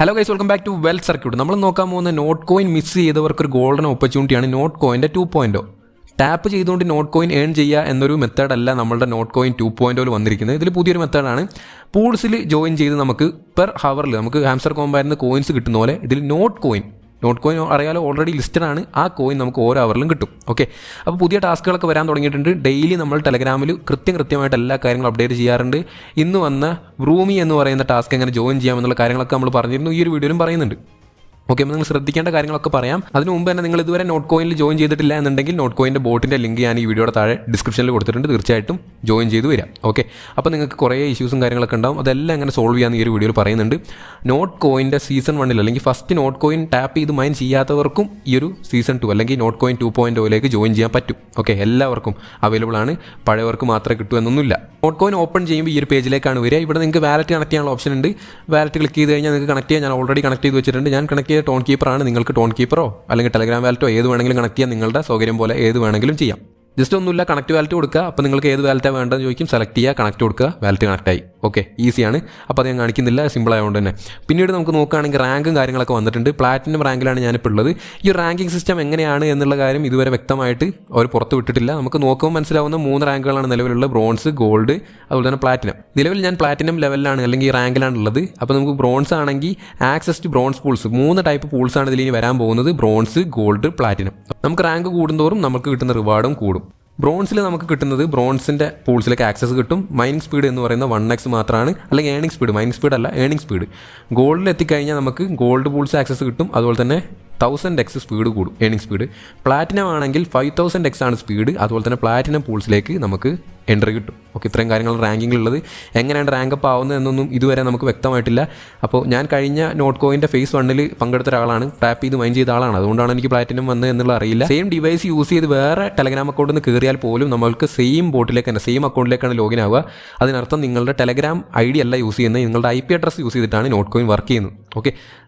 Hello guys, welcome back to well circuit. നമ്മൾ നോക്കാൻ പോകുന്ന നോട്ട് കോയിൻ മിസ് ചെയ്തവർക്ക് ഒരു ഗോൾഡൻ ഓപ്പർച്യൂണിറ്റിയാണ് നോട്ട് കോയിൻ്റെ 2.0. ടാപ്പ് ചെയ്തുകൊണ്ട് നോട്ട് കോയിൻ ഏൺ ചെയ്യുക എന്നൊരു മെത്തേഡല്ല നമ്മളുടെ നോട്ട് കോയിൻ 2.0 വന്നിരിക്കുന്നത്. ഇതിൽ പുതിയൊരു മെത്തേഡാണ്. പൂൾസിൽ ജോയിൻ ചെയ്ത് നമുക്ക് പെർ ഹവറിൽ നമുക്ക് ഹാംസ്റ്റർ കോമ്പാരിൽ കോയിൻസ് കിട്ടുന്ന പോലെ ഇതിൽ നോട്ട് കോയിൻ അറിയാലോ, ഓൾറെഡി ലിസ്റ്റഡ് ആണ്. ആ കോയിൻ നമുക്ക് ഓരോ അവറിലും കിട്ടും. ഓക്കെ, അപ്പോൾ പുതിയ ടാസ്കുകളൊക്കെ വരാൻ തുടങ്ങിയിട്ടുണ്ട്. ഡെയിലി നമ്മൾ ടെലഗ്രാമിൽ കൃത്യമായിട്ട് എല്ലാ കാര്യങ്ങളും അപ്ഡേറ്റ് ചെയ്യാറുണ്ട്. ഇന്ന് വന്ന റൂമി എന്ന് പറയുന്ന ടാസ്ക് എങ്ങനെ ജോയിൻ ചെയ്യാമെന്നുള്ള കാര്യങ്ങളൊക്കെ നമ്മൾ പറഞ്ഞിരുന്നു, ഈ ഒരു വീഡിയോയിലും പറയുന്നുണ്ട്. ഓക്കെ, അപ്പോൾ നിങ്ങൾ ശ്രദ്ധിക്കേണ്ട കാര്യങ്ങളൊക്കെ പറയാം. അതിന് മുമ്പ് തന്നെ നിങ്ങൾ ഇതുവരെ നോട്ട് കോയിനിൽ ജോയിൻ ചെയ്തിട്ടില്ല എന്നുണ്ടെങ്കിൽ നോട്ട് കോയിൻ്റെ ബോട്ടിൻ്റെ ലിങ്ക് ഞാൻ ഈ വീഡിയോയുടെ താഴെ ഡിസ്ക്രിപ്ഷനിൽ കൊടുത്തിട്ടുണ്ട്. തീർച്ചയായിട്ടും ജോയിൻ ചെയ്ത് വരാം. ഓക്കെ, അപ്പോൾ നിങ്ങൾക്ക് കുറേ ഇഷ്യൂസും കാര്യങ്ങളൊക്കെ ഉണ്ടാവും. അതെല്ലാം എങ്ങനെ സോൾവ് ചെയ്യാമെന്ന് ഈ ഒരു വീഡിയോയിൽ പറയുന്നുണ്ട്. നോട്ട് കോയിൻ്റെ സീസൺ 1 അല്ലെങ്കിൽ ഫസ്റ്റ് നോട്ട് കോയിൻ ടാപ്പ് ചെയ്ത് മൈൻ ചെയ്യാത്തവർക്കും ഈ ഒരു സീസൺ 2 അല്ലെങ്കിൽ നോട്ട് കോയിൻ 2.0 ജോയിൻ ചെയ്യാൻ പറ്റും. ഓക്കെ, എല്ലാവർക്കും അവൈലബിൾ ആണ്. പഴയവർക്ക് മാത്രമേ കിട്ടൂ എന്നൊന്നുമില്ല. നോട്ട് കോയിൻ ഓപ്പൺ ചെയ്യുമ്പോൾ ഈ ഒരു പേജിലേക്കാണ് വരിക. ഇവിടെ നിങ്ങൾക്ക് വാലറ്റ് കണക്ട് ചെയ്യാനുള്ള ഓപ്ഷൻ ഉണ്ട്. വാലറ്റ് ക്ലിക്ക് ചെയ്ത് കഴിഞ്ഞാൽ നിങ്ങൾക്ക് കണക്ട് ചെയ്യാൻ ഞാൻ ഓൾറെഡി കണക്ട് ചെയ്ത് വെച്ചിട്ടുണ്ട്. ഞാൻ കണക്ട് ചെയ്ത ടോൺ കീപ്പറാണ്. നിങ്ങൾക്ക് ടോൺ കീപ്പറോ അല്ലെങ്കിൽ ടെലഗ്രാം വാലറ്റോ ഏത് വേണമെങ്കിലും കണക്ട് ചെയ്യാം. നിങ്ങളുടെ സൗകര്യം പോലെ ഏത് വേണമെങ്കിലും ചെയ്യാം. ജസ്റ്റ് ഒന്നുമില്ല, കണക്ട് വാലറ്റ് കൊടുക്കുക. അപ്പോൾ നിങ്ങൾക്ക് ഏത് വാലറ്റാണ് വേണ്ടതെന്ന് ചോദിക്കും. സെലക്ട് ചെയ്യുക, കണക്ട് കൊടുക്കുക, വാലറ്റ് കണക്ട് ആയി. ഓക്കെ, ഈസിയാണ്. അപ്പോൾ അത് ഞാൻ കാണിക്കുന്നില്ല, സിമ്പിൾ ആയതുകൊണ്ട് തന്നെ. പിന്നീട് നമുക്ക് നോക്കുകയാണെങ്കിൽ റാങ്കും കാര്യങ്ങളൊക്കെ വന്നിട്ടുണ്ട്. പ്ലാറ്റിനം റാങ്കിലാണ് ഞാനിപ്പോൾ ഉള്ളത്. ഈ റാങ്കിങ് സിസ്റ്റം എങ്ങനെയാണ് എന്നുള്ള കാര്യം ഇതുവരെ വ്യക്തമായിട്ട് അവർ പുറത്ത് വിട്ടിട്ടില്ല. നമുക്ക് നോക്കുമ്പോൾ മനസ്സിലാവുന്ന 3 റാങ്കുകളാണ് നിലവിലുള്ള: ബ്രോൺസ്, ഗോൾഡ്, അതുപോലെ തന്നെ പ്ലാറ്റിനം. നിലവിൽ ഞാൻ പ്ലാറ്റിനം ലെവലിലാണ് അല്ലെങ്കിൽ റാങ്കിലാണ് ഉള്ളത്. അപ്പോൾ നമുക്ക് ബ്രോൺസ് ആണെങ്കിൽ access to bronze pools, 3 type പൂൾസാണ് ഇതിൽ ഇനി വരാൻ പോകുന്നത്: ബ്രോൺസ്, ഗോൾഡ്, പ്ലാറ്റിനം. നമുക്ക് റാങ്ക് കൂടുന്തോറും നമുക്ക് കിട്ടുന്ന റിവാർഡും കൂടും. ബ്രോൺസിൽ നമുക്ക് കിട്ടുന്നത് ബ്രോൺസിൻ്റെ പൂൾസിലേക്ക് ആക്സസ് കിട്ടും. മൈനിങ് സ്പീഡ് എന്ന് പറയുന്ന 1x മാത്രമാണ്, അല്ലെങ്കിൽ ഏണിംഗ് സ്പീഡ്, മൈനിങ് സ്പീഡ് അല്ല, ഏണിംഗ് സ്പീഡ്. ഗോൾഡിൽ എത്തിക്കഴിഞ്ഞാൽ നമുക്ക് ഗോൾഡ് പൂൾസ് ആക്സസ് കിട്ടും. അതുപോലെ തന്നെ 1000x സ്പീഡ് കൂടും, ഏണിംഗ് സ്പീഡ്. പ്ലാറ്റിനം ആണെങ്കിൽ 5000x ആണ് സ്പീഡ്. അതുപോലെ തന്നെ പ്ലാറ്റിനം പൂൾസിലേക്ക് നമുക്ക് എൻട്രി കിട്ടും. ഓക്കെ, ഇത്രയും കാര്യങ്ങൾ റാങ്കിങ്ങിലുള്ളത്. എങ്ങനെയാണ് റാങ്കപ്പ് ആവുന്നത് എന്നൊന്നും ഇതുവരെ നമുക്ക് വ്യക്തമായിട്ടില്ല. അപ്പോൾ ഞാൻ കഴിഞ്ഞ നോട്ട് കോയിൻ്റെ ഫേസ് 1 പങ്കെടുത്ത ഒരാളാണ്, ടാപ്പ് ചെയ്ത് മൈൻ ചെയ്ത ആളാണ്. അതുകൊണ്ടാണ് എനിക്ക് പ്ലാറ്റിനം വന്നത് എന്നുള്ള അറിയില്ല. സെയിം ഡിവൈസ് യൂസ് ചെയ്ത് വേറെ ടെലഗ്രാം അക്കൗണ്ടിൽ നിന്ന് കയറിയാൽ പോലും നമ്മൾക്ക് സെയിം ബോട്ടിലേക്ക് തന്നെ, സെയിം അക്കൗണ്ടിലേക്കാണ് ലോഗിൻ ആവുക. അതിനർത്ഥം നിങ്ങളുടെ ടെലഗ്രാം ID അല്ല യൂസ് ചെയ്യുന്നത്, നിങ്ങളുടെ IP അഡ്രസ് യൂസ് ചെയ്തിട്ടാണ് നോട്ട് കോയിൻ വർക്ക് ചെയ്യുന്നത്. ഓക്കെ,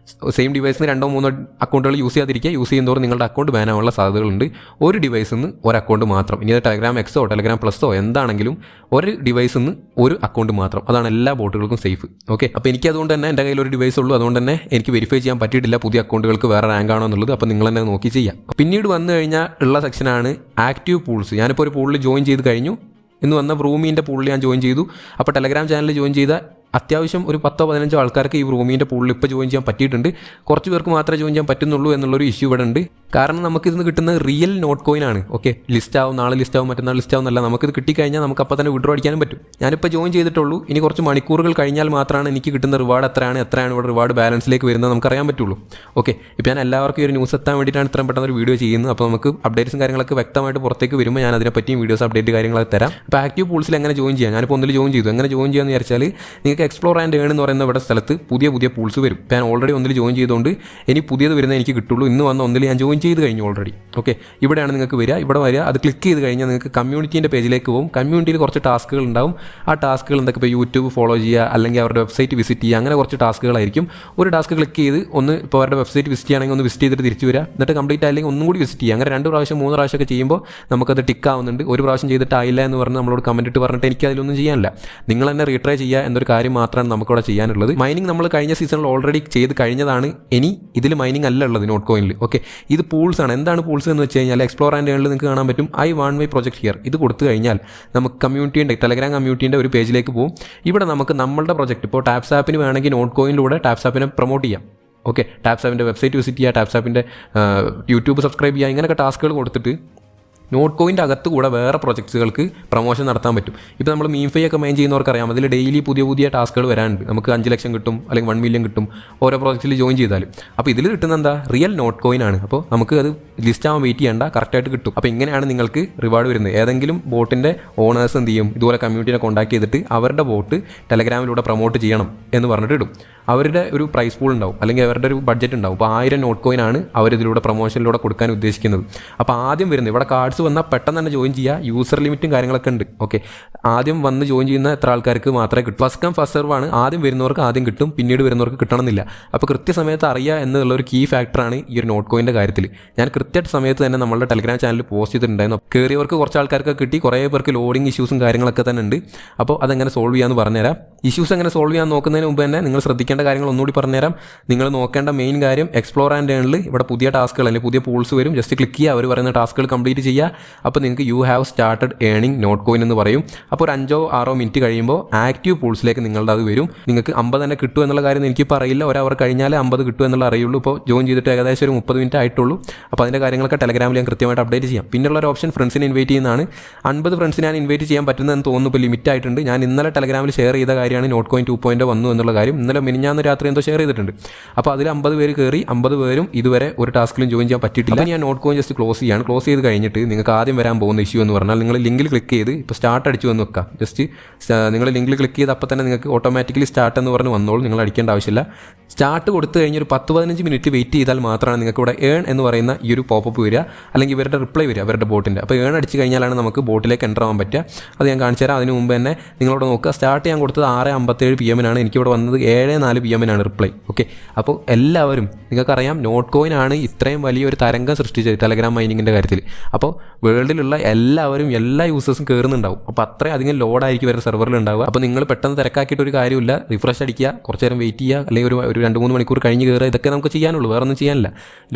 സെയിം ഡിവൈസിന് 2-3 അക്കൗണ്ടുകൾ യൂസ് ചെയ്യാതിരിക്കുക. യൂസ് ചെയ്യുന്നതോറും നിങ്ങളുടെ അക്കൗണ്ട് ബാൻ ആവാനുള്ള സാധ്യതകളുണ്ട്. ഒരു ഡിവൈസിൽ നിന്ന് ഒരു അക്കൗണ്ട് മാത്രം. ഇനി അത് ടെലഗ്രാം എക്സോ ടെലഗ്രാം പ്ലസോ എന്താണെങ്കിലും ഒരു ഡിവൈസിൽ നിന്ന് ഒരു അക്കൗണ്ട് മാത്രം. അതാണ് എല്ലാ ബോട്ടുകൾക്കും സേഫ്. ഓക്കെ, അപ്പോൾ എനിക്ക് അതുകൊണ്ട് തന്നെ എൻ്റെ കയ്യിൽ ഒരു ഡിവൈസ് ഉള്ളൂ. അതുകൊണ്ട് തന്നെ എനിക്ക് വെരിഫൈ ചെയ്യാൻ പറ്റിയിട്ടില്ല പുതിയ അക്കൗണ്ടുകൾക്ക് വേറെ റാങ്ക് ആണോ എന്നുള്ളത്. അപ്പോൾ നിങ്ങൾ തന്നെ നോക്കി ചെയ്യാം. പിന്നീട് വന്നു കഴിഞ്ഞാൽ ഉള്ള സെക്ഷനാണ് ആക്റ്റീവ് പൂൾസ്. ഞാനിപ്പോൾ ഒരു പൂളിൽ ജോയിൻ ചെയ്ത് കഴിഞ്ഞു. ഇന്ന് വന്ന റൂമീൻ്റെ പൂളിൽ ഞാൻ ജോയിൻ ചെയ്തു. അപ്പോൾ ടെലഗ്രാം ചാനലിൽ ജോയിൻ ചെയ്ത അത്യാവശ്യം ഒരു 10-15 ആൾക്കാർക്ക് ഈ റൂമീൻ്റെ പൂളിൽ ഇപ്പോൾ ജോയിൻ ചെയ്യാൻ പറ്റിയിട്ടുണ്ട്. കുറച്ച് പേർക്ക് മാത്രമേ ജോയിൻ ചെയ്യാൻ പറ്റുന്നുള്ളൂ എന്നുള്ളൊരു ഇഷ്യൂ ഇവിടെ ഉണ്ട്. കാരണം നമുക്കിതിന് കിട്ടുന്നത് റിയൽ നോട്ട് കോയിൻ ആണ്. ഓക്കെ, ലിസ്റ്റ് ആവും, നാളെ ലിസ്റ്റ് ആവും, മറ്റന്നാൾ ലിസ്റ്റ് ആവും എന്നല്ല. നമുക്കിത് കിട്ടിക്കഴിഞ്ഞാൽ നമുക്ക് അപ്പോൾ തന്നെ വിഡ്രോ അടിക്കാനും പറ്റും. ഞാനിപ്പോൾ ജോയിൻ ചെയ്തിട്ടുള്ളൂ. ഇനി കുറച്ച് മണിക്കൂറുകൾ കഴിഞ്ഞാൽ മാത്രമാണ് എനിക്ക് കിട്ടുന്ന റിവാർഡ് എത്രയാണ് ഇവിടെ റിവാർഡ് ബാലൻസിലേക്ക് വരുന്നത് നമുക്കറിയാൻ പറ്റുള്ളൂ. ഓക്കെ, ഇപ്പോൾ ഞാൻ എല്ലാവർക്കും ഒരു ന്യൂസ് എത്താൻ വേണ്ടിയിട്ടാണ് ഇത്രയും പെട്ടെന്ന് ഒരു വീഡിയോ ചെയ്യുന്നത്. അപ്പോൾ നമുക്ക് അപ്ഡേറ്റ്സും കാര്യങ്ങളൊക്കെ വ്യക്തമായിട്ട് പുറത്തേക്ക് വരുമ്പോൾ ഞാൻ അതിനെപ്പറ്റിയും വീഡിയോസ് അപ്ഡേറ്റ് കാര്യങ്ങളൊക്കെ തരാം. അപ്പോൾ ആക്റ്റീവ് പൂൾസിൽ എങ്ങനെ ജോയിൻ ചെയ്യാം? ഞാനിപ്പോൾ ഒന്നിൽ ജോയിൻ ചെയ്തു. എങ്ങനെ ജോയിൻ ചെയ്യാമെന്ന് വിചാരിച്ചാൽ നിങ്ങൾക്ക് എക്സ്പ്ലോർ ആൻഡ് ഏൺ എന്ന് പറയുന്ന ഇവിടെ സ്ഥലത്ത് പുതിയ പൂൾസ് വരും. ഞാൻ ഓൾറെഡി ഒന്നിൽ ജോയിൻ ചെയ്തുകൊണ്ട് ഇനി പുതിയത് വരുന്നത് എനിക്ക് കിട്ടുള്ളൂ. ഇന്ന് വന്ന ഒന്നിൽ ഞാൻ ജോയിൻ ചെയ്ത് കഴിഞ്ഞു ഓൾറെഡി. ഓക്കെ, ഇവിടെയാണ് നിങ്ങൾക്ക് വരിക. ഇവിടെ വരിക, അത് ക്ലിക്ക് ചെയ്ത് കഴിഞ്ഞാൽ നിങ്ങൾക്ക് കമ്മ്യൂണിറ്റീൻ്റെ പേജിലേക്ക് പോകും. കമ്മ്യൂണിറ്റിയിൽ കുറച്ച് ടാസ്കുകൾ ഉണ്ടാവും. ആ ടാസ്കുകൾ എന്തൊക്കെ, ഇപ്പോൾ യൂട്യൂബ് ഫോളോ ചെയ്യുക, അല്ലെങ്കിൽ അവരുടെ വെബ്സൈറ്റ് വിസിറ്റ് ചെയ്യുക, അങ്ങനെ കുറച്ച് ടാസ്കുകളായിരിക്കും. ഒരു ടാസ്ക് ക്ലിക്ക് ചെയ്ത് ഒന്ന് ഇപ്പോൾ അവരുടെ വെബ്സൈറ്റ് വിസിറ്റ് ചെയ്യുകയാണെങ്കിൽ ഒന്ന് വിസിറ്റ് ചെയ്തിട്ട് തിരിച്ചു വരിക. എന്നിട്ട് കംപ്ലീറ്റ് ആയില്ലെങ്കിൽ ഒന്നും കൂടി വിസിറ്റ് ചെയ്യുക. അങ്ങനെ 2 പ്രാവശ്യം 3 പ്രാവശ്യമൊക്കെ ചെയ്യുമ്പോൾ നമുക്കത് ടിക്ക് ആവുന്നുണ്ട്. ഒരു പ്രാവശ്യം ചെയ്തിട്ടായില്ല എന്ന് പറഞ്ഞ് നമ്മളോട് കമൻറ്റ് ഇട്ട് പറഞ്ഞിട്ട് എനിക്ക് അതിലൊന്നും ചെയ്യാനില്ല. നിങ്ങൾ തന്നെ റീട്രൈ ചെയ്യുക എന്നൊരു കാര്യം മാത്രമാണ് നമുക്കിവിടെ ചെയ്യാനുള്ളത്. മൈനിങ് നമ്മൾ കഴിഞ്ഞ സീസണിൽ ഓൾറെഡി ചെയ്ത് കഴിഞ്ഞതാണ്. ഇനി ഇതിൽ മൈനിങ് അല്ല ഉള്ളത് നോട്ട് കോയിനിൽ. ഓക്കെ, ഇത് പൂൾസ് ആണ്. എന്താണ് പൂൾസ് എന്ന് വെച്ച് കഴിഞ്ഞാൽ എക്സ്പ്ലോർ ആൻഡ് ഏണിൽ നിങ്ങൾക്ക് കാണാൻ പറ്റും I want my project here. ഇത് കൊടുത്തു കഴിഞ്ഞാൽ നമുക്ക് കമ്മ്യൂണിറ്റീൻ്റെ ടെലഗ്രാം കമ്മ്യൂണിറ്റീൻ്റെ ഒരു പേജിലേക്ക് പോകും. ഇവിടെ നമുക്ക് നമ്മളുടെ പ്രൊജക്റ്റ്, ഇപ്പോൾ ടാപ്സ് ആപ്പിന് വേണമെങ്കിൽ നോട്ട് കോയിനിലൂടെ ടാപ്സ് ആപ്പിനെ പ്രൊമോട്ട് ചെയ്യാം. ഓക്കെ, ടാപ്സ് ആപ്പിൻ്റെ വെബ്സൈറ്റ് വിസിറ്റ് ചെയ്യുക, ടാപ്സ് ആപ്പിൻ്റെ യൂട്യൂബ് സബ്സ്ക്രൈബ് ചെയ്യുക, ഇങ്ങനെയൊക്കെ ടാസ്കുകൾ കൊടുത്തിട്ട് നോട്ട് കോയിൻ്റെ അകത്ത് കൂടെ വേറെ പ്രൊജക്ട്സുകൾക്ക് പ്രൊമോഷൻ നടത്താൻ പറ്റും. ഇപ്പോൾ നമ്മൾ മീംഫൈ ഒക്കെ മൈൻ ചെയ്യുന്നവർക്കറിയാം, അതിൽ ഡെയിലി പുതിയ ടാസ്കുകൾ വരാനുണ്ട്. നമുക്ക് 5 ലക്ഷം കിട്ടും, അല്ലെങ്കിൽ 1 മില്യൺ കിട്ടും ഓരോ പ്രോജക്റ്റിൽ ജോയിൻ ചെയ്താലും. അപ്പോൾ ഇതിൽ കിട്ടുന്ന എന്താ, റിയൽ നോട്ട് കോയിൻ ആണ്. അപ്പോൾ നമുക്ക് അത് ലിസ്റ്റ് ആവാൻ വെയിറ്റ് ചെയ്യേണ്ട, കറക്റ്റായിട്ട് കിട്ടും. അപ്പോൾ ഇങ്ങനെയാണ് നിങ്ങൾക്ക് റിവാർഡ് വരുന്നത്. ഏതെങ്കിലും ബോട്ടിൻ്റെ ഓണേഴ്സ് എന്ത് ചെയ്യും, ഇതുപോലെ കമ്മ്യൂണിറ്റിനെ കോൺടാക്ട് ചെയ്തിട്ട് അവരുടെ ബോട്ട് ടെലഗ്രാമിലൂടെ പ്രൊമോട്ട് ചെയ്യണം എന്ന് പറഞ്ഞിട്ട് ഇടും. അവരുടെ ഒരു പ്രൈസ് പൂൾ ഉണ്ടാവും, അല്ലെങ്കിൽ അവരുടെ ഒരു ബഡ്ജറ്റ് ഉണ്ടാവും. അപ്പോൾ 1000 നോട്ട് കോയിൻ ആണ് അവരിതിലൂടെ പ്രൊമോഷനിലൂടെ കൊടുക്കാൻ ഉദ്ദേശിക്കുന്നത്. അപ്പോൾ ആദ്യം വരുന്നത് ഇവിടെ കാർഡ്സ് വന്നാൽ പെട്ടെന്ന് തന്നെ ജോയിൻ ചെയ്യുക. യൂസർ ലിമിറ്റും കാര്യങ്ങളൊക്കെ ഉണ്ട്. ഓക്കെ, ആദ്യം വന്ന് ജോയിൻ ചെയ്യുന്ന എത്ര ആൾക്കാർക്ക് മാത്രമേ കിട്ടും. ഫസ്റ്റ് കം ഫസ്റ്റ് സെർവ് ആണ്. ആദ്യം വരുന്നവർക്ക് ആദ്യം കിട്ടും, പിന്നീട് വരുന്നവർക്ക് കിട്ടണമെന്നില്ല. അപ്പോൾ കൃത്യസമയത്ത് അറിയുക എന്നുള്ള ഒരു കീ ഫാക്ടറാണ് ഈ ഒരു നോട്ട് കോയിൻ്റെ കാര്യത്തിൽ. ഞാൻ സമയത്ത് തന്നെ നമ്മളുടെ ടെലഗ്രാം ചാനലിൽ പോസ്റ്റ് ചെയ്തിട്ടുണ്ടായിരുന്നു. കയറിയവർക്ക് കുറച്ച് ആൾക്കാർക്ക് കിട്ടി, കുറേ പേർക്ക് ലോഡിങ് ഇഷ്യൂസും കാര്യങ്ങളൊക്കെ തന്നെ ഉണ്ട്. അപ്പോൾ അതെങ്ങനെ സോൾവ് ചെയ്യാമെന്ന് പറഞ്ഞുതരാം. ഇഷ്യൂസ് എങ്ങനെ സോൾവ് ചെയ്യാൻ നോക്കുന്നതിന് മുമ്പ് തന്നെ നിങ്ങൾ ശ്രദ്ധിക്കേണ്ട ശ്രദ്ധിക്കേണ്ട കാര്യങ്ങൾ ഒന്നുകൂടി പറഞ്ഞുതരാം. നിങ്ങൾ നോക്കേണ്ട മെയിൻ കാര്യം എക്സ്പ്ലോർ ആൻഡ് ഏണിൽ ഇവിടെ പുതിയ ടാസ്കുകൾ അല്ലെങ്കിൽ പുതിയ പൂൾസ് വരും. ജസ്റ്റ് ക്ലിക്ക് ചെയ്യുക, അവർ പറയുന്ന ടാസ്കുകൾ കംപ്ലീറ്റ് ചെയ്യുക. അപ്പോൾ നിങ്ങൾക്ക് you have started earning Notcoin എന്ന് പറയും. അപ്പോൾ ഒരു 5-6 മിനിറ്റ് കഴിയുമ്പോൾ ആക്റ്റീവ് പൂൾസിലേക്ക് നിങ്ങളുടെ അത് വരും. നിങ്ങൾക്ക് 50 തന്നെ കിട്ടും എന്നുള്ള കാര്യം എനിക്കിപ്പോൾ അറിയില്ല. ഒരു അവർ കഴിഞ്ഞാൽ 50 കിട്ടും എന്നുള്ള അറിയുള്ളൂ. ഇപ്പോൾ ജോയിൻ ചെയ്തിട്ട് ഏകദേശം ഒരു 30 മിനിറ്റ് ആയിട്ടുള്ളൂ. അപ്പോൾ അതിൻ്റെ കാര്യങ്ങളൊക്കെ ടെലഗ്രാമിൽ ഞാൻ കൃത്യമായിട്ട് അപ്ഡേറ്റ് ചെയ്യാം. പിന്നെയുള്ള ഒരു ഓപ്ഷൻ ഫ്രണ്ട്സിനെ ഇൻവൈറ്റ് ചെയ്യുന്നതാണ്. 50 ഫ്രണ്ട്സിനെ ഞാൻ ഇൻവൈറ്റ് ചെയ്യാൻ പറ്റുന്നതെന്ന് തോന്നുന്നു. ഇപ്പോൾ ലിമിറ്റ് ആയിട്ടുണ്ട്. ഞാൻ ഇന്നലെ ടെലഗ്രാമിൽ ഷെയർ ചെയ്ത കാര്യമാണ് നോട്ട് കോയിൻ 2.0 വന്നു എന്നുള്ള കാര്യം. ഇന്നലെ മിനിഞ്ഞാന്ന് രാത്രി എന്തോ ഷെയർ ചെയ്തിട്ടുണ്ട്. അപ്പോൾ അതിൽ 50 പേര് കയറി. 50 പേരും ഇതുവരെ ഒരു ടാസ്കിലും ജോയിൻ ചെയ്യാൻ പറ്റിയിട്ടില്ല. ഞാൻ നോട്ട് കോയിൻ ജസ്റ്റ് ക്ലോസ് ചെയ്യാണ്. ക്ലോസ് ചെയ്ത് കഴിഞ്ഞിട്ട് നിങ്ങൾക്ക് ആദ്യം വരാൻ പോകുന്ന ഇഷ്യൂ എന്ന് പറഞ്ഞാൽ നിങ്ങൾ ലിങ്കിൽ ക്ലിക്ക് ചെയ്ത് ഇപ്പോൾ സ്റ്റാർട്ട് അടിച്ചു എന്ന് വെക്കാം. ജസ്റ്റ് നിങ്ങൾ ലിങ്കിൽ ക്ലിക്ക് ചെയ്ത് അപ്പോൾ തന്നെ നിങ്ങൾക്ക് ഓട്ടോമാറ്റിക്കലി സ്റ്റാർട്ട് എന്ന് പറഞ്ഞ് വന്നോളൂ. നിങ്ങൾ അടിക്കേണ്ട ആവശ്യമില്ല. സ്റ്റാർട്ട് കൊടുത്തു കഴിഞ്ഞ് ഒരു 10-15 മിനിറ്റ് വെയിറ്റ് ചെയ്താൽ മാത്രമാണ് നിങ്ങൾക്ക് ഇവിടെ ഏൺ എന്ന് പറയുന്ന ഈ ഒരു പോപ്പപ്പ് വരിക, അല്ലെങ്കിൽ ഇവരുടെ റിപ്ലൈ വരിക അവരുടെ ബോട്ടിൻ്റെ. അപ്പോൾ ഏൺ അടിച്ച് കഴിഞ്ഞാലാണ് നമുക്ക് ബോട്ടിലേക്ക് എൻ്റർ ആവാൻ പറ്റുക. അത് ഞാൻ കാണിച്ചു തരാം. അതിന് മുമ്പ് തന്നെ നിങ്ങളോട് നോക്കുക. സ്റ്റാർട്ട് ചെയ്യാൻ കൊടുത്തത് 6:57 PM എനിക്കിവിടെ വന്നത് 7:04 PM റിപ്ലൈ. ഓക്കെ, അപ്പോൾ എല്ലാവരും നിങ്ങൾക്കറിയാം നോട്ട് കോയിൻ ആണ് ഇത്രയും വലിയൊരു തരംഗം സൃഷ്ടിച്ചത് ടെലഗ്രാം മൈനിങ്ങിൻ്റെ കാര്യത്തിൽ. അപ്പോൾ വേൾഡിലുള്ള എല്ലാവരും എല്ലാ യൂസേഴ്സും കയറുന്നുണ്ടാവും. അപ്പോൾ അത്രയും അധികം ലോഡായിരിക്കും ഇവരുടെ സെർവറിൽ ഉണ്ടാവുക. അപ്പോൾ നിങ്ങൾ പെട്ടെന്ന് തിരക്കാക്കിയിട്ട് ഒരു കാര്യമില്ല. റിഫ്രഷ് അടിക്കുക, കുറച്ച് നേരം വെയിറ്റ് ചെയ്യുക, അല്ലെങ്കിൽ ഒരു 2-3 മണിക്കൂർ കഴിഞ്ഞ് കയറുക. ഇതൊക്കെ നമുക്ക് ചെയ്യാനുള്ളൂ, വേറെ ഒന്നും ചെയ്യാനില്ല.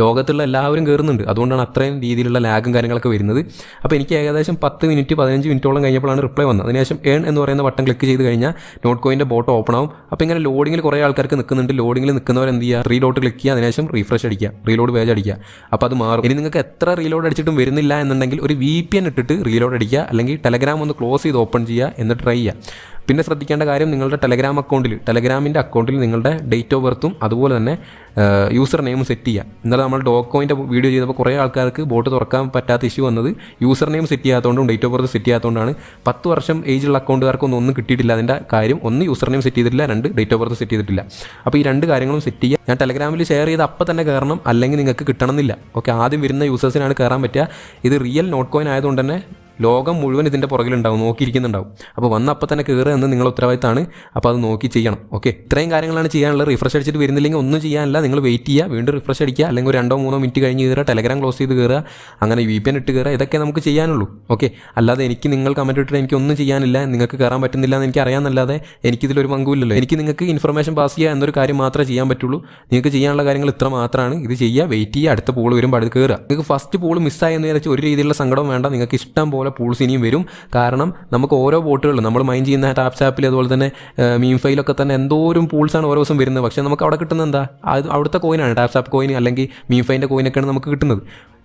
ലോകത്തുള്ള എല്ലാവരും കയറുന്നുണ്ട്. അതുകൊണ്ടാണ് അത്രയും രീതിയിലുള്ള ലാഗും കാര്യങ്ങളൊക്കെ വരുന്നത്. അപ്പോൾ എനിക്ക് ഏകദേശം 10-15 മിനിറ്റോളം കഴിഞ്ഞപ്പോഴാണ് റിപ്ലൈ വന്നത്. അതിനുശേഷം ഏൺ എന്ന് പറയുന്ന ബട്ടൺ ക്ലിക്ക് ചെയ്ത് കഴിഞ്ഞാൽ നോട്ട് കോയിൻ്റെ ബോട്ട് ഓപ്പൺ ആവും. അപ്പോൾ ഇങ്ങനെ ലോഡിങ്ങിൽ കുറേ ആൾക്കാർക്ക് നിൽക്കുന്നുണ്ട്. ലോഡിങ്ങിൽ നിൽക്കുന്നവർ എന്ത് ചെയ്യുക, റീലോഡ് ക്ലിക്ക് ചെയ്യുക, അതിനുശേഷം റീഫ്രഷ് അടിക്കുക, റീലോഡ് പേജ് അടിക്കുക. അപ്പോൾ അത് മാറും. ഇനി നിങ്ങൾക്ക് എത്ര റീലോഡ് അടിച്ചിട്ടും വരുന്നില്ല എന്നുണ്ടെങ്കിൽ ഒരു VPN ഇട്ടിട്ട് റീലോഡ് അടിക്കുക, അല്ലെങ്കിൽ ടെലഗ്രാം ഒന്ന് ക്ലോസ് ചെയ്ത് ഓപ്പൺ ചെയ്യുക, എന്നിട്ട് ട്രൈ ചെയ്യുക. പിന്നെ ശ്രദ്ധിക്കേണ്ട കാര്യം, നിങ്ങളുടെ ടെലഗ്രാമിൻ്റെ അക്കൗണ്ടിൽ നിങ്ങളുടെ ഡേറ്റ് ഓഫ് ബർത്തും അതുപോലെ തന്നെ യൂസർ നെയിമും സെറ്റ് ചെയ്യുക. ഇന്നലെ നമ്മൾ ഡോഗ് കോയിൻ്റെ വീഡിയോ ചെയ്തപ്പോൾ കുറേ ആൾക്കാർക്ക് ബോട്ട് തുറക്കാൻ പറ്റാത്ത ഇഷ്യൂ വന്നത് യൂസർ നെയിം സെറ്റ് ചെയ്യാത്തതുകൊണ്ടും ഡേറ്റ് ഓഫ് ബർത്ത് സെറ്റ് ചെയ്യാത്തതുകൊണ്ടാണ്. 10 വർഷം ഏജുള്ള അക്കൗണ്ടുകാർക്കൊന്നും ഒന്നും കിട്ടിയിട്ടില്ല. അതിൻ്റെ കാര്യം, 1 യൂസർ നെയിം സെറ്റ് ചെയ്തിട്ടില്ല, 2 ഡേറ്റ് ഓഫ് ബർത്ത് സെറ്റ് ചെയ്തിട്ടില്ല. അപ്പോൾ ഈ 2 കാര്യങ്ങളും സെറ്റ് ചെയ്യുക. ഞാൻ ടെലഗ്രാമിൽ ഷെയർ ചെയ്ത് അപ്പോൾ തന്നെ കയറണം, അല്ലെങ്കിൽ നിങ്ങൾക്ക് കിട്ടണമെന്നില്ല. ഓക്കെ, ആദ്യം വരുന്ന യൂസേഴ്സിനാണ് കയറാൻ പറ്റുക. ഇത് റിയൽ നോട്ട് കോയിൻ ആയതുകൊണ്ട് തന്നെ ലോകം മുഴുവൻ ഇതിൻ്റെ പുറകിലുണ്ടാവും, നോക്കിയിരിക്കുന്നുണ്ടാവും. അപ്പോൾ വന്നപ്പോൾ തന്നെ കയറുക എന്ന് നിങ്ങളുടെ ഉത്തരവാദിത്തമാണ്. അപ്പോൾ അത് നോക്കി ചെയ്യണം. ഓക്കെ, ഇത്രയും കാര്യങ്ങളാണ് ചെയ്യാനുള്ളത്. റിഫ്രഷ് അടിച്ചിട്ട് വരുന്നില്ലെങ്കിൽ ഒന്നും ചെയ്യാനില്ല. നിങ്ങൾ വെയിറ്റ് ചെയ്യുക, വീണ്ടും റിഫ്രഷ് അടിക്കുക, അല്ലെങ്കിൽ ഒരു 2-3 മിനിറ്റ് കഴിഞ്ഞ് കയറുക, ടെലഗ്രാം ക്ലോസ് ചെയ്ത് കയറുക, അങ്ങനെ VPN ഇട്ട് കയറുക. ഇതൊക്കെ നമുക്ക് ചെയ്യാനുള്ളൂ. ഓക്കെ, അല്ലാതെ എനിക്ക് നിങ്ങൾ കമൻറ്റ് ഇട്ടിട്ട് എനിക്ക് ഒന്നും ചെയ്യാനില്ല, നിങ്ങൾക്ക് കയറാൻ പറ്റുന്നില്ല എന്ന് എനിക്ക് അറിയാമെന്നല്ലാതെ എനിക്കിതിലൊരു പങ്കുമില്ലല്ലോ. എനിക്ക് നിങ്ങൾക്ക് ഇൻഫർമേഷൻ പാസ് ചെയ്യുക എന്നൊരു കാര്യം മാത്രമേ ചെയ്യാൻ പറ്റുള്ളൂ. നിങ്ങൾക്ക് ചെയ്യാനുള്ള കാര്യങ്ങൾ ഇത്ര മാത്രമാണ്. ഇത് ചെയ്യുക, വെയിറ്റ് ചെയ്യുക, അടുത്ത പൂൾ വരുമ്പോൾ അത് കയറുക. നിങ്ങൾക്ക് ഫസ്റ്റ് പൂൾ മിസ്സായി എന്ന് വിചാരിച്ച് ഒരു രീതിയിലുള്ള സങ്കടം വേണ്ട. നിങ്ങൾക്ക് ഇഷ്ടം പോലെ പൂൾസ് ഇനിയും വരും. കാരണം നമുക്ക് ഓരോ ബോട്ടുകളിലും നമ്മൾ മൈൻ ചെയ്യുന്ന ടാപ്സാപ്പിൽ അതുപോലെ തന്നെ മീം ഫൈലൊക്കെ തന്നെ എന്തോരം പൂൾസാണ് ഓരോ ദിവസം വരുന്നത്. പക്ഷേ നമുക്ക് അവിടെ കിട്ടുന്നത് എന്താ, അവിടുത്തെ കോയിനാണ്, ടാപ്സാപ്പ് കോയിൻ അല്ലെങ്കിൽ മീം ഫൈൻ്റെ കോയിനൊക്കെയാണ് നമുക്ക് കിട്ടുന്നത്.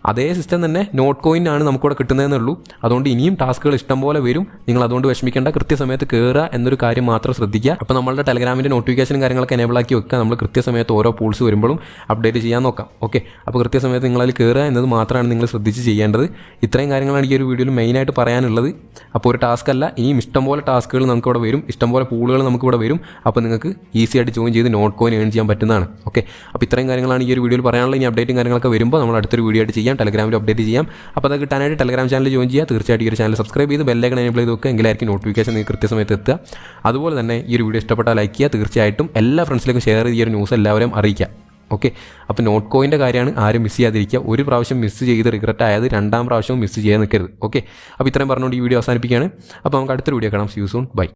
അതേ സിസ്റ്റം തന്നെ നോട്ട് കോയിനാണ് നമുക്കിവിടെ കിട്ടുന്നതെന്നേ ഉള്ളൂ. അതുകൊണ്ട് ഇനിയും ടാസ്കുകൾ ഇഷ്ടംപോലെ വരും. നിങ്ങൾ അതുകൊണ്ട് വിഷമിക്കേണ്ട, കൃത്യസമയത്ത് കയറുക എന്നൊരു കാര്യം മാത്രം ശ്രദ്ധിക്കുക. അപ്പോൾ നമ്മളുടെ ടെലഗ്രാമിൻ്റെ നോട്ടിഫിക്കേഷനും കാര്യങ്ങളൊക്കെ എനേബിൾ ആക്കി വെക്കുക. നമ്മൾ കൃത്യസമയത്ത് ഓരോ പൂൾസ് വരുമ്പോഴും അപ്ഡേറ്റ് ചെയ്യാൻ നോക്കാം. ഓക്കെ, അപ്പോൾ കൃത്യസമയത്ത് നിങ്ങളതിൽ കയറുക എന്നത് മാത്രമാണ് നിങ്ങൾ ശ്രദ്ധിച്ച് ചെയ്യേണ്ടത്. ഇത്രയും കാര്യങ്ങളാണ് ഈ ഒരു വീഡിയോയിൽ മെയിനായിട്ട് പറയാനുള്ളത്. അപ്പോൾ ഒരു ടാസ്ക് അല്ല, ഇനിയും ഇഷ്ടംപോലെ ടാസ്കുകൾ നമുക്കിവിടെ വരും, ഇഷ്ടംപോലെ പൂളുകൾ നമുക്കിവിടെ വരും. അപ്പോൾ നിങ്ങൾക്ക് ഈസി ആയിട്ട് ജോയിൻ ചെയ്ത് നോട്ട് കോയിൻ ഏൺ ചെയ്യാൻ പറ്റുന്നതാണ്. ഓക്കെ, അപ്പോൾ ഇത്രയും കാര്യങ്ങളാണ് ഈ ഒരു വീഡിയോയിൽ പറയാനുള്ളത്. ഇനി അപ്ഡേറ്റും കാര്യങ്ങളൊക്കെ വരുമ്പോൾ നമ്മൾ അടുത്തൊരു വീഡിയോ ആയിട്ട് ചെയ്യാം, ടെലഗ്രാമിൽ അപ്ഡേറ്റ് ചെയ്യാം. അപ്പോൾ അത് കിട്ടാനായിട്ട് ടെലഗ്രാം ചാനൽ ജോയിൻ ചെയ്യുക. തീർച്ചയായിട്ടും ഈ ഒരു ചാനൽ സബ്സ്ക്രൈബ് ചെയ്ത് ബെല്ലൈക്കൺ എനേബിൾ ചെയ്ത് വെക്കുക. എങ്കിലായിരിക്കും നോട്ടിഫിക്കേഷൻ നിങ്ങൾക്ക് കൃത്യസമയത്ത് എത്തുക. അതുപോലെ തന്നെ ഈ ഒരു വീഡിയോ ഇഷ്ടപ്പെട്ടാൽ ലൈക്ക് ചെയ്യുക. തീർച്ചയായിട്ടും എല്ലാ ഫ്രണ്ട്സിലേക്കും ഷെയർ ചെയ്ത് ഈ ഒരു ന്യൂസ് എല്ലാവരും അറിയിക്കുക. ഓക്കെ, അപ്പോൾ നോട്ട് കോയിൻ്റെ കാര്യമാണ്, ആരും മിസ് ചെയ്യാതിരിക്കുക. ഒരു പ്രാവശ്യം മിസ് ചെയ്ത് റിഗ്രറ്റ് ആയത് 2ാം പ്രാവശ്യവും മിസ് ചെയ്യാൻ നിൽക്കരുത്. ഓക്കെ, അപ്പോൾ ഇത്രയും പറഞ്ഞുകൊണ്ട് ഈ വീഡിയോ അവസാനിപ്പിക്കുകയാണ്. അപ്പോൾ നമുക്ക് അടുത്തൊരു വീഡിയോ കാണാം. See you soon. ബൈ.